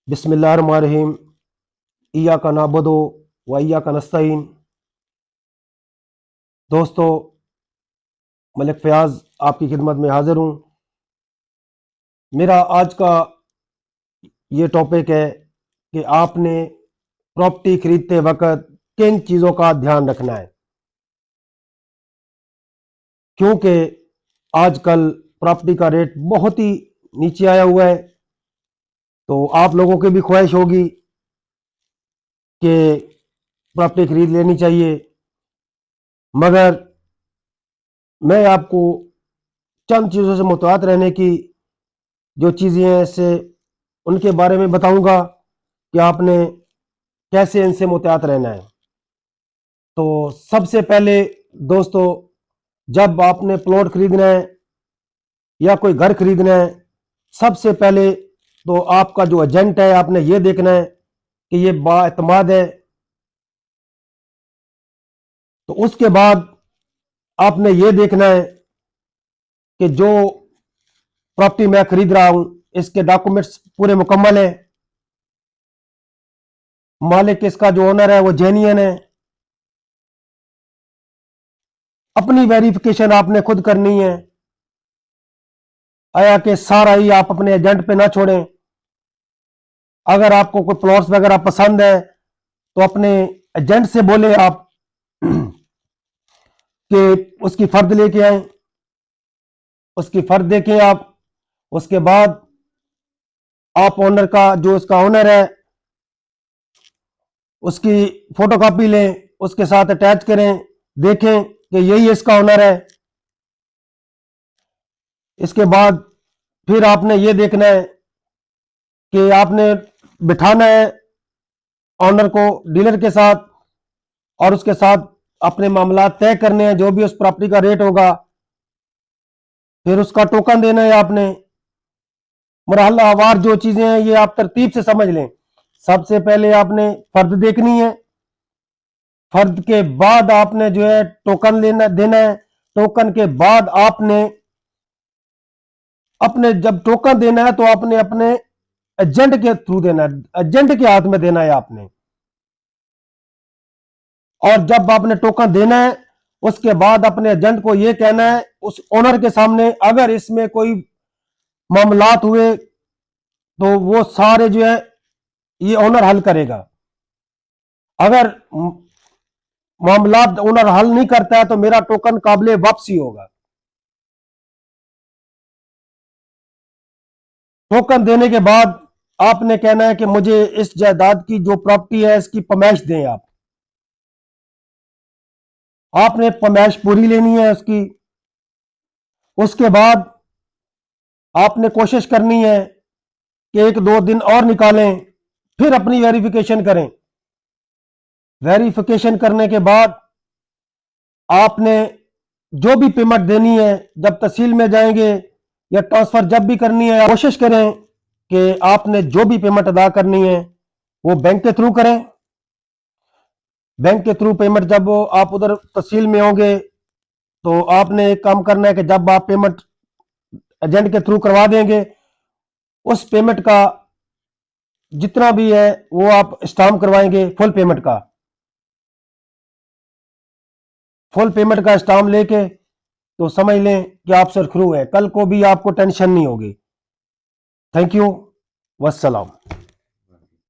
बिस्मिल्लाहिर्रहमानिर्रहीम। इय्याका नअबुदु व इय्याका नस्तईन। दोस्तों, मलिक फयाज आपकी खिदमत में हाजिर हूँ। मेरा आज का ये टॉपिक है कि आपने प्रॉपर्टी खरीदते वक्त किन चीज़ों का ध्यान रखना है, क्योंकि आजकल प्रॉपर्टी का रेट बहुत ही नीचे आया हुआ है। तो आप लोगों की भी ख्वाहिश होगी कि प्रॉपर्टी खरीद लेनी चाहिए, मगर मैं आपको चंद चीज़ों से मुतवात रहने की जो चीज़ें हैं इससे उनके बारे में बताऊंगा कि आपने कैसे इनसे मुतवात रहना है। तो सबसे पहले दोस्तों, जब आपने प्लॉट खरीदना है या कोई घर खरीदना है, सबसे पहले तो आपका जो एजेंट है आपने ये देखना है कि ये बाएतमाद है। तो उसके बाद आपने ये देखना है कि जो प्रॉपर्टी मैं खरीद रहा हूं इसके डॉक्यूमेंट्स पूरे मुकम्मल है, मालिक इसका जो ओनर है वो जेन्युइन है। अपनी वेरिफिकेशन आपने खुद करनी है, आया कि सारा ही आप अपने एजेंट पे ना छोड़ें। अगर आपको कोई प्लॉट्स वगैरह पसंद है तो अपने एजेंट से बोले आप कि उसकी फर्द लेके आए, उसकी फर्द देके आप उसके बाद आप ओनर का जो उसका ओनर है उसकी फोटोकॉपी लें, उसके साथ अटैच करें, देखें कि यही इसका ओनर है। इसके बाद फिर आपने ये देखना है कि आपने बिठाना है ओनर को डीलर के साथ और उसके साथ अपने मामला तय करने हैं, जो भी उस प्रॉपर्टी का रेट होगा। फिर उसका टोकन देना है आपने। मरहलावार जो चीजें हैं ये आप तरतीब से समझ लें। सबसे पहले आपने फर्द देखनी है, फर्द के बाद आपने जो है टोकन देना है। टोकन के बाद आपने अपने जब टोकन देना है तो आपने अपने एजेंट के थ्रू देना है, एजेंट के हाथ में देना है आपने। और जब आपने टोकन देना है उसके बाद अपने एजेंट को यह कहना है उस ओनर के सामने, अगर इसमें कोई मामलात हुए तो वो सारे जो है ये ओनर हल करेगा। अगर मामलात ओनर हल नहीं करता है तो मेरा टोकन काबिले वापसी होगा। टोकन देने के बाद आपने कहना है कि मुझे इस जायदाद की जो प्रॉपर्टी है इसकी पमैश दें। आपने पमैश पूरी लेनी है उसकी। उसके बाद आपने कोशिश करनी है कि 1-2 दिन और निकालें, फिर अपनी वेरिफिकेशन करें। वेरिफिकेशन करने के बाद आपने जो भी पेमेंट देनी है, जब तहसील में जाएंगे या ट्रांसफर जब भी करनी है, कोशिश करें कि आपने जो भी पेमेंट अदा करनी है वो बैंक के थ्रू करें। बैंक के थ्रू पेमेंट जब आप उधर तहसील में होंगे तो आपने एक काम करना है कि जब आप पेमेंट एजेंट के थ्रू करवा देंगे, उस पेमेंट का जितना भी है वो आप स्टाम्प करवाएंगे फुल पेमेंट का स्टाम्प लेके, तो समझ लें कि आप सुरखरू हैं, कल को भी आपको टेंशन नहीं होगी। Thank you, वस्सलाम।